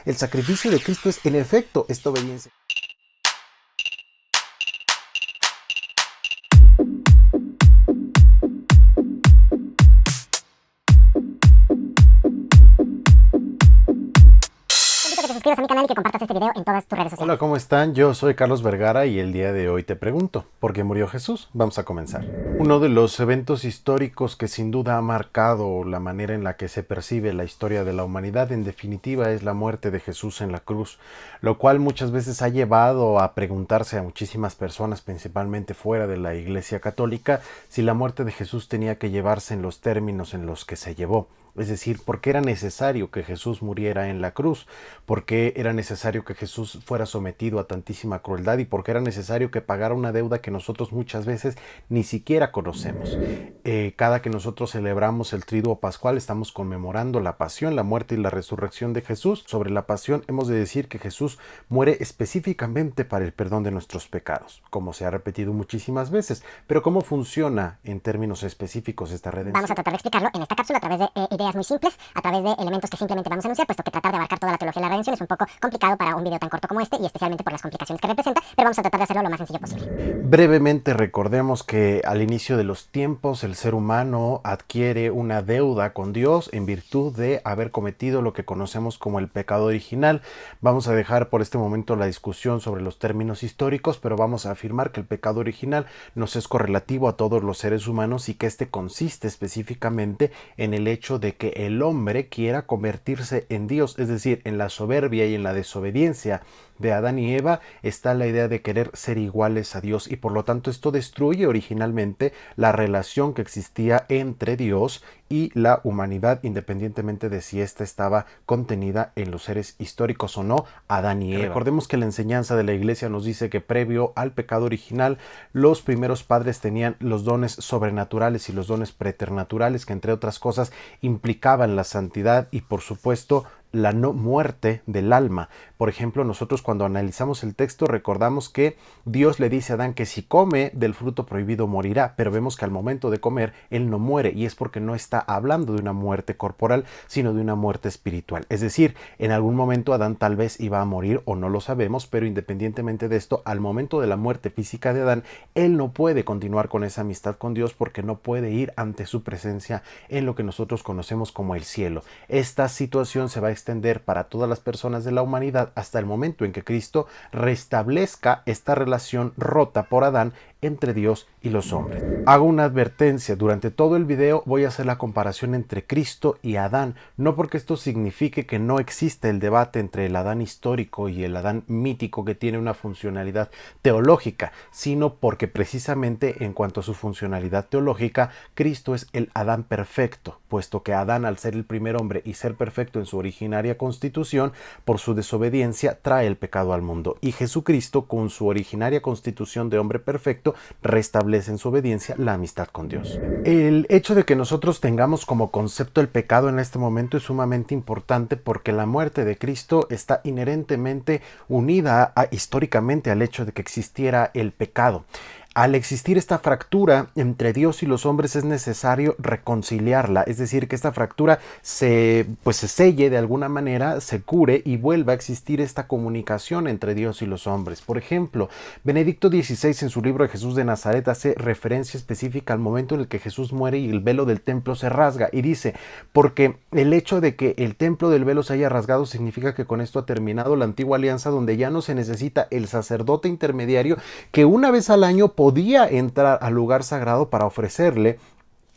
El sacrificio de Cristo es en efecto esta obediencia. Que te suscribas a mi canal y que compartas este video en todas tus redes sociales. Hola, ¿cómo están? Yo soy Carlos Vergara y el día de hoy te pregunto, ¿por qué murió Jesús? Vamos a comenzar. Uno de los eventos históricos que sin duda ha marcado la manera en la que se percibe la historia de la humanidad, en definitiva, es la muerte de Jesús en la cruz, lo cual muchas veces ha llevado a preguntarse a muchísimas personas, principalmente fuera de la Iglesia Católica, si la muerte de Jesús tenía que llevarse en los términos en los que se llevó. Es decir, ¿por qué era necesario que Jesús muriera en la cruz? ¿Por qué era necesario que Jesús fuera sometido a tantísima crueldad? ¿Y por qué era necesario que pagara una deuda que nosotros muchas veces ni siquiera conocemos? Cada que nosotros celebramos el Triduo Pascual estamos conmemorando la pasión, la muerte y la resurrección de Jesús. Sobre la pasión hemos de decir que Jesús muere específicamente para el perdón de nuestros pecados, como se ha repetido muchísimas veces. Pero ¿cómo funciona en términos específicos esta redención? Vamos a tratar de explicarlo en esta cápsula a través de ideas muy simples, a través de elementos que simplemente vamos a anunciar, puesto que tratar de abarcar toda la teología de la redención es un poco complicado para un video tan corto como este, y especialmente por las complicaciones que representa, pero vamos a tratar de hacerlo lo más sencillo posible. Brevemente recordemos que al inicio de los tiempos el ser humano adquiere una deuda con Dios en virtud de haber cometido lo que conocemos como el pecado original. Vamos a dejar por este momento la discusión sobre los términos históricos, pero vamos a afirmar que el pecado original nos es correlativo a todos los seres humanos y que este consiste específicamente en el hecho de que el hombre quiera convertirse en Dios, es decir, en la soberbia y en la desobediencia de Adán y Eva está la idea de querer ser iguales a Dios, y por lo tanto esto destruye originalmente la relación que existía entre Dios y la humanidad, independientemente de si ésta estaba contenida en los seres históricos o no, Adán y Eva. Recordemos que la enseñanza de la Iglesia nos dice que previo al pecado original, los primeros padres tenían los dones sobrenaturales y los dones preternaturales, que entre otras cosas implicaban la santidad y por supuesto la no muerte del alma. Por ejemplo, nosotros cuando analizamos el texto recordamos que Dios le dice a Adán que si come del fruto prohibido morirá, pero vemos que al momento de comer él no muere, y es porque no está hablando de una muerte corporal, sino de una muerte espiritual. Es decir, en algún momento Adán tal vez iba a morir o no lo sabemos, pero independientemente de esto, al momento de la muerte física de Adán, él no puede continuar con esa amistad con Dios porque no puede ir ante su presencia en lo que nosotros conocemos como el cielo. Esta situación se va a extender para todas las personas de la humanidad hasta el momento en que Cristo restablezca esta relación rota por Adán entre Dios y los hombres. Hago una advertencia, durante todo el video voy a hacer la comparación entre Cristo y Adán, no porque esto signifique que no existe el debate entre el Adán histórico y el Adán mítico que tiene una funcionalidad teológica, sino porque precisamente en cuanto a su funcionalidad teológica, Cristo es el Adán perfecto, puesto que Adán, al ser el primer hombre y ser perfecto en su originaria constitución, por su desobediencia trae el pecado al mundo, y Jesucristo, con su originaria constitución de hombre perfecto, restablece en su obediencia la amistad con Dios. El hecho de que nosotros tengamos como concepto el pecado en este momento es sumamente importante porque la muerte de Cristo está inherentemente unida históricamente al hecho de que existiera el pecado. Al existir esta fractura entre Dios y los hombres es necesario reconciliarla, es decir, que esta fractura se selle de alguna manera, se cure y vuelva a existir esta comunicación entre Dios y los hombres. Por ejemplo, Benedicto XVI en su libro de Jesús de Nazaret hace referencia específica al momento en el que Jesús muere y el velo del templo se rasga, y dice, porque el hecho de que el templo del velo se haya rasgado significa que con esto ha terminado la antigua alianza, donde ya no se necesita el sacerdote intermediario que una vez al año podía entrar al lugar sagrado para ofrecerle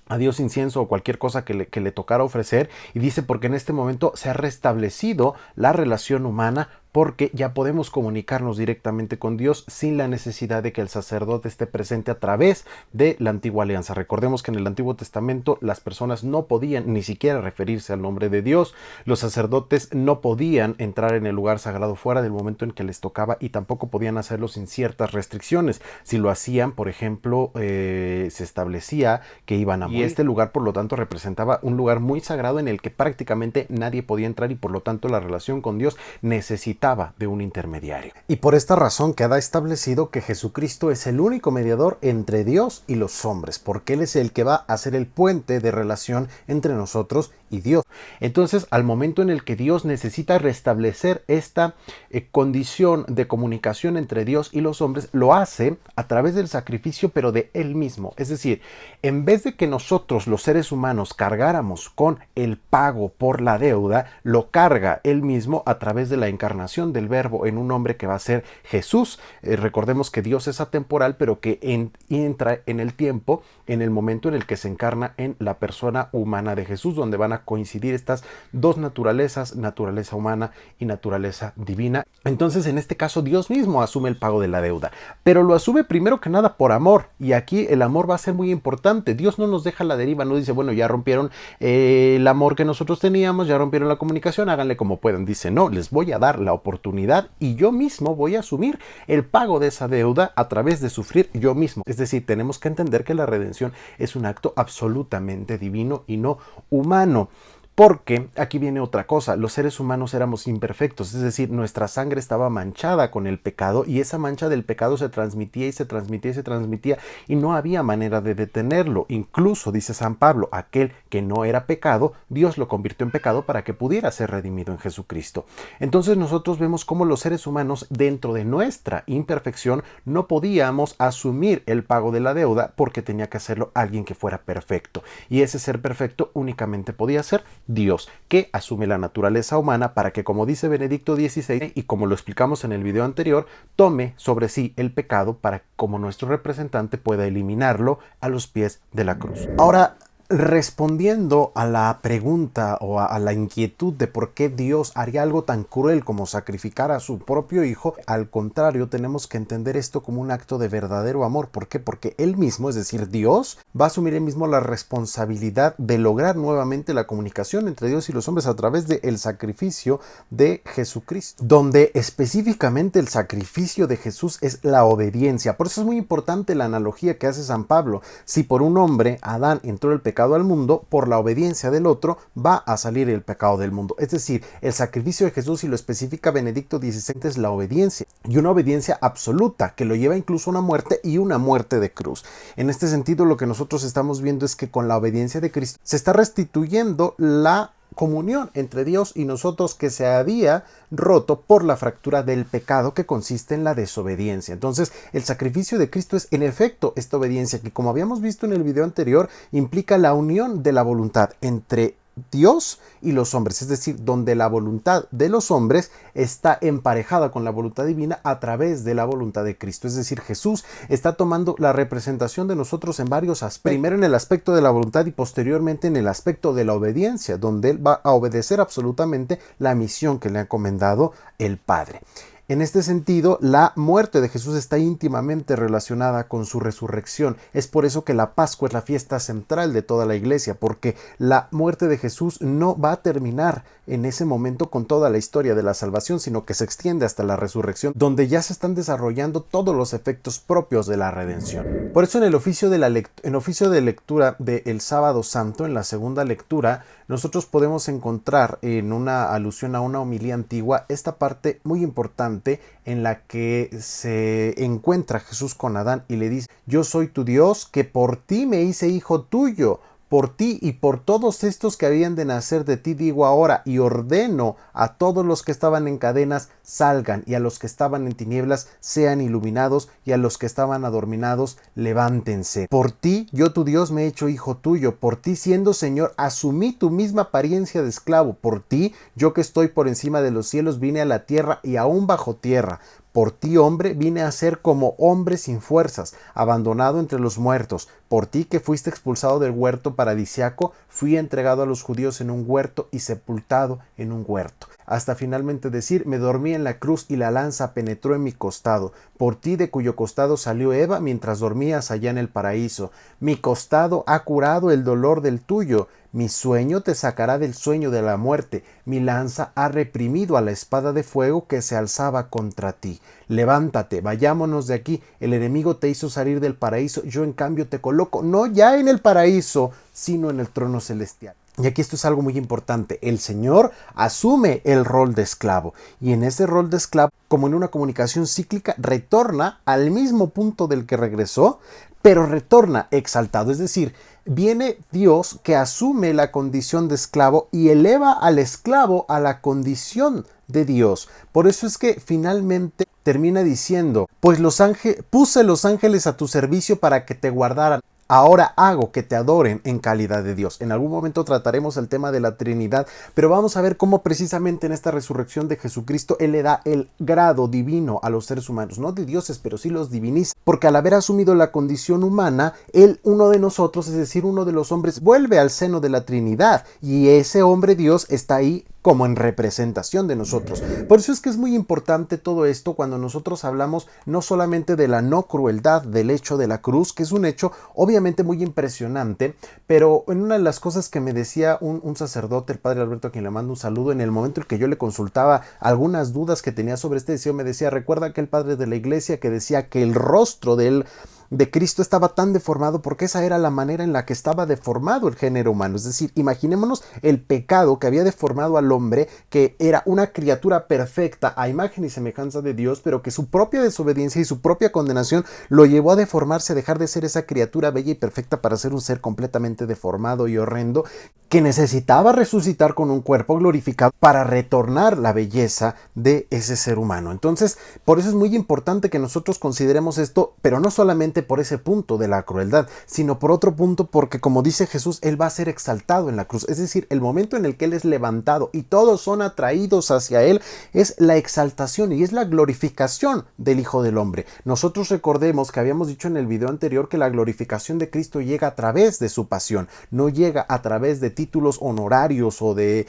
a Dios incienso o cualquier cosa que le tocara ofrecer, y dice porque en este momento se ha restablecido la relación humana porque ya podemos comunicarnos directamente con Dios sin la necesidad de que el sacerdote esté presente a través de la antigua alianza. Recordemos que en el Antiguo Testamento las personas no podían ni siquiera referirse al nombre de Dios, los sacerdotes no podían entrar en el lugar sagrado fuera del momento en que les tocaba, y tampoco podían hacerlo sin ciertas restricciones. Si lo hacían, por ejemplo, se establecía que iban a morir. Y este lugar, por lo tanto, representaba un lugar muy sagrado en el que prácticamente nadie podía entrar, y por lo tanto la relación con Dios necesitaba necesitaba de un intermediario. Y por esta razón queda establecido que Jesucristo es el único mediador entre Dios y los hombres, porque Él es el que va a ser el puente de relación entre nosotros y Dios. Entonces, al momento en el que Dios necesita restablecer esta condición de comunicación entre Dios y los hombres, lo hace a través del sacrificio, pero de Él mismo. Es decir, en vez de que nosotros, los seres humanos, cargáramos con el pago por la deuda, lo carga Él mismo a través de la encarnación del Verbo en un hombre que va a ser Jesús. Recordemos que Dios es atemporal, pero que entra en el tiempo, en el momento en el que se encarna en la persona humana de Jesús, donde van a coincidir estas dos naturalezas, naturaleza humana y naturaleza divina. Entonces, en este caso, Dios mismo asume el pago de la deuda, pero lo asume primero que nada por amor, y aquí el amor va a ser muy importante. Dios no nos deja a la deriva, no dice, bueno, ya rompieron el amor que nosotros teníamos, ya rompieron la comunicación, háganle como puedan. Dice, no, les voy a dar la oportunidad y yo mismo voy a asumir el pago de esa deuda a través de sufrir yo mismo. Es decir, tenemos que entender que la redención es un acto absolutamente divino y no humano. Porque aquí viene otra cosa, los seres humanos éramos imperfectos, es decir, nuestra sangre estaba manchada con el pecado y esa mancha del pecado se transmitía y se transmitía y se transmitía y no había manera de detenerlo. Incluso, dice San Pablo, aquel que no era pecado, Dios lo convirtió en pecado para que pudiera ser redimido en Jesucristo. Entonces nosotros vemos cómo los seres humanos, dentro de nuestra imperfección, no podíamos asumir el pago de la deuda porque tenía que hacerlo alguien que fuera perfecto. Y ese ser perfecto únicamente podía ser Dios, que asume la naturaleza humana para que, como dice Benedicto XVI, y como lo explicamos en el video anterior, tome sobre sí el pecado para que, como nuestro representante, pueda eliminarlo a los pies de la cruz. Ahora, respondiendo a la pregunta o a la inquietud de por qué Dios haría algo tan cruel como sacrificar a su propio hijo, al contrario, tenemos que entender esto como un acto de verdadero amor. ¿Por qué? Porque Él mismo, es decir, Dios, va a asumir Él mismo la responsabilidad de lograr nuevamente la comunicación entre Dios y los hombres a través del sacrificio de Jesucristo, donde específicamente el sacrificio de Jesús es la obediencia. Por eso es muy importante la analogía que hace San Pablo. Si por un hombre, Adán, entró el pecado al mundo, por la obediencia del otro va a salir el pecado del mundo. Es decir, el sacrificio de Jesús, y lo especifica Benedicto XVI, es la obediencia, y una obediencia absoluta que lo lleva incluso a una muerte, y una muerte de cruz. En este sentido, lo que nosotros estamos viendo es que con la obediencia de Cristo se está restituyendo la comunión entre Dios y nosotros que se había roto por la fractura del pecado que consiste en la desobediencia. Entonces, el sacrificio de Cristo es en efecto esta obediencia que, como habíamos visto en el video anterior, implica la unión de la voluntad entre Dios y los hombres, es decir, donde la voluntad de los hombres está emparejada con la voluntad divina a través de la voluntad de Cristo. Es decir, Jesús está tomando la representación de nosotros en varios aspectos. Primero en el aspecto de la voluntad y posteriormente en el aspecto de la obediencia, donde Él va a obedecer absolutamente la misión que le ha encomendado el Padre. En este sentido, la muerte de Jesús está íntimamente relacionada con su resurrección. Es por eso que la Pascua es la fiesta central de toda la iglesia, porque la muerte de Jesús no va a terminar en ese momento con toda la historia de la salvación, sino que se extiende hasta la resurrección, donde ya se están desarrollando todos los efectos propios de la redención. Por eso en el oficio de lectura del Sábado Santo, en la segunda lectura, nosotros podemos encontrar en una alusión a una homilía antigua esta parte muy importante en la que se encuentra Jesús con Adán y le dice: yo soy tu Dios que por ti me hice hijo tuyo. Por ti y por todos estos que habían de nacer de ti digo ahora, y ordeno a todos los que estaban en cadenas salgan, y a los que estaban en tinieblas sean iluminados, y a los que estaban adorminados levántense. Por ti yo tu Dios me he hecho hijo tuyo, por ti siendo Señor asumí tu misma apariencia de esclavo, por ti yo que estoy por encima de los cielos vine a la tierra y aún bajo tierra. Por ti, hombre, vine a ser como hombre sin fuerzas, abandonado entre los muertos. Por ti que fuiste expulsado del huerto paradisiaco, fui entregado a los judíos en un huerto y sepultado en un huerto. Hasta finalmente decir: me dormí en la cruz y la lanza penetró en mi costado. Por ti de cuyo costado salió Eva mientras dormías allá en el paraíso. Mi costado ha curado el dolor del tuyo. Mi sueño te sacará del sueño de la muerte. Mi lanza ha reprimido a la espada de fuego que se alzaba contra ti. Levántate, vayámonos de aquí. El enemigo te hizo salir del paraíso. Yo en cambio te coloco no ya en el paraíso, sino en el trono celestial. Y aquí esto es algo muy importante. El Señor asume el rol de esclavo y en ese rol de esclavo, como en una comunicación cíclica, retorna al mismo punto del que regresó, pero retorna exaltado. Es decir, viene Dios que asume la condición de esclavo y eleva al esclavo a la condición de Dios. Por eso es que finalmente termina diciendo, pues puse los ángeles a tu servicio para que te guardaran. Ahora hago que te adoren en calidad de Dios. En algún momento trataremos el tema de la Trinidad, pero vamos a ver cómo precisamente en esta resurrección de Jesucristo Él le da el grado divino a los seres humanos, no de dioses, pero sí los diviniza, porque al haber asumido la condición humana, Él, uno de nosotros, es decir, uno de los hombres, vuelve al seno de la Trinidad y ese hombre Dios está ahí como en representación de nosotros. Por eso es que es muy importante todo esto cuando nosotros hablamos no solamente de la no crueldad del hecho de la cruz, que es un hecho obviamente muy impresionante, pero en una de las cosas que me decía un sacerdote, el padre Alberto, a quien le mando un saludo, en el momento en que yo le consultaba algunas dudas que tenía sobre este deseo, me decía, recuerda aquel padre de la iglesia que decía que el rostro de Cristo estaba tan deformado porque esa era la manera en la que estaba deformado el género humano. Es decir, imaginémonos el pecado que había deformado al hombre, que era una criatura perfecta a imagen y semejanza de Dios, pero que su propia desobediencia y su propia condenación lo llevó a deformarse, a dejar de ser esa criatura bella y perfecta para ser un ser completamente deformado y horrendo, que necesitaba resucitar con un cuerpo glorificado para retornar la belleza de ese ser humano. Entonces, por eso es muy importante que nosotros consideremos esto, pero no solamente por ese punto de la crueldad, sino por otro punto porque, como dice Jesús, Él va a ser exaltado en la cruz. Es decir, el momento en el que Él es levantado y todos son atraídos hacia Él es la exaltación y es la glorificación del Hijo del Hombre. Nosotros recordemos que habíamos dicho en el video anterior que la glorificación de Cristo llega a través de su pasión, no llega a través de títulos honorarios o de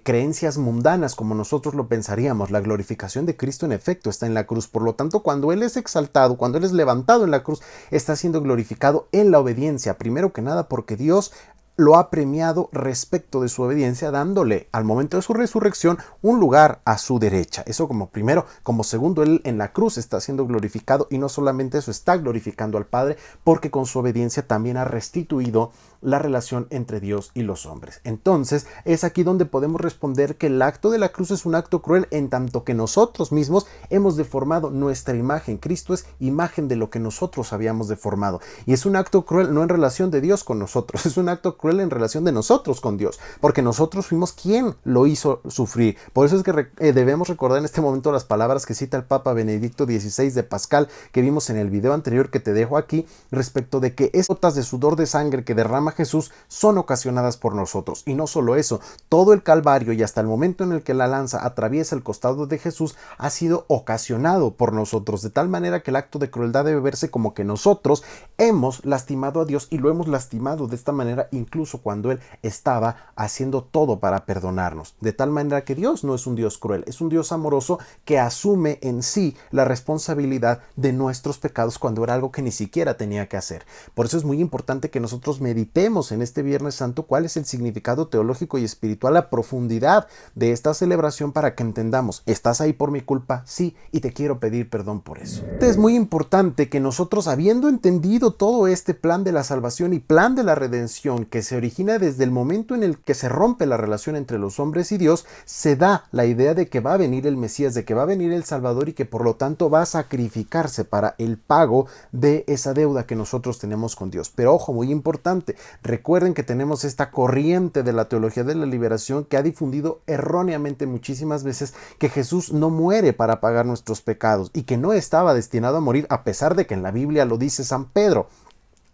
creencias mundanas como nosotros lo pensaríamos. La glorificación de Cristo en efecto está en la cruz. Por lo tanto, cuando Él es exaltado, cuando Él es levantado en la cruz, está siendo glorificado en la obediencia, primero que nada porque Dios lo ha premiado respecto de su obediencia, dándole al momento de su resurrección un lugar a su derecha. Eso como primero. Como segundo, Él en la cruz está siendo glorificado y no solamente eso, está glorificando al Padre porque con su obediencia también ha restituido la relación entre Dios y los hombres. Entonces es aquí donde podemos responder que el acto de la cruz es un acto cruel en tanto que nosotros mismos hemos deformado nuestra imagen. Cristo es imagen de lo que nosotros habíamos deformado y es un acto cruel no en relación de Dios con nosotros, es un acto cruel en relación de nosotros con Dios, porque nosotros fuimos quien lo hizo sufrir. Por eso es que debemos recordar en este momento las palabras que cita el Papa Benedicto XVI de Pascal, que vimos en el video anterior que te dejo aquí, respecto de que esas gotas de sudor de sangre que derrama Jesús son ocasionadas por nosotros. Y no solo eso, todo el Calvario y hasta el momento en el que la lanza atraviesa el costado de Jesús ha sido ocasionado por nosotros, de tal manera que el acto de crueldad debe verse como que nosotros hemos lastimado a Dios y lo hemos lastimado de esta manera incluso cuando Él estaba haciendo todo para perdonarnos. De tal manera que Dios no es un Dios cruel, es un Dios amoroso que asume en sí la responsabilidad de nuestros pecados cuando era algo que ni siquiera tenía que hacer. Por eso es muy importante que nosotros meditemos en este Viernes Santo cuál es el significado teológico y espiritual, la profundidad de esta celebración para que entendamos, ¿estás ahí por mi culpa? Sí, y te quiero pedir perdón por eso. Es muy importante que nosotros, habiendo entendido todo este plan de la salvación y plan de la redención que se origina desde el momento en el que se rompe la relación entre los hombres y Dios, se da la idea de que va a venir el Mesías, de que va a venir el Salvador y que por lo tanto va a sacrificarse para el pago de esa deuda que nosotros tenemos con Dios. Pero ojo, muy importante, recuerden que tenemos esta corriente de la teología de la liberación que ha difundido erróneamente muchísimas veces que Jesús no muere para pagar nuestros pecados y que no estaba destinado a morir, a pesar de que en la Biblia lo dice San Pedro.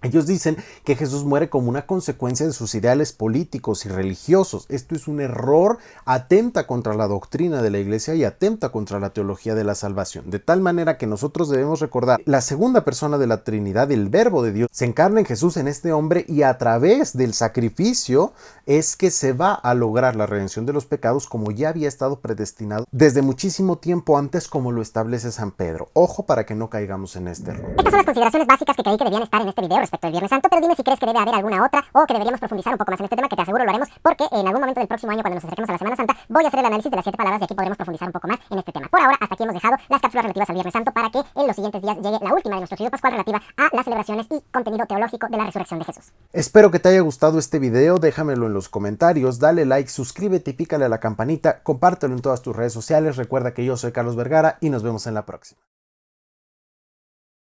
Ellos dicen que Jesús muere como una consecuencia de sus ideales políticos y religiosos. Esto es un error, atenta contra la doctrina de la iglesia y atenta contra la teología de la salvación. De tal manera que nosotros debemos recordar la segunda persona de la Trinidad, el Verbo de Dios, se encarna en Jesús, en este hombre, y a través del sacrificio es que se va a lograr la redención de los pecados como ya había estado predestinado desde muchísimo tiempo antes, como lo establece San Pedro. Ojo para que no caigamos en este error. Estas son las consideraciones básicas que creí que debían estar en este video respecto respecto del Viernes Santo, pero dime si crees que debe haber alguna otra o que deberíamos profundizar un poco más en este tema, que te aseguro lo haremos, porque en algún momento del próximo año, cuando nos acerquemos a la Semana Santa, voy a hacer el análisis de las 7 palabras y aquí podremos profundizar un poco más en este tema. Por ahora, hasta aquí hemos dejado las cápsulas relativas al Viernes Santo para que en los siguientes días llegue la última de nuestro estudio pascual relativa a las celebraciones y contenido teológico de la resurrección de Jesús. Espero que te haya gustado este video, déjamelo en los comentarios, dale like, suscríbete y pícale a la campanita, compártelo en todas tus redes sociales, recuerda que yo soy Carlos Vergara y nos vemos en la próxima.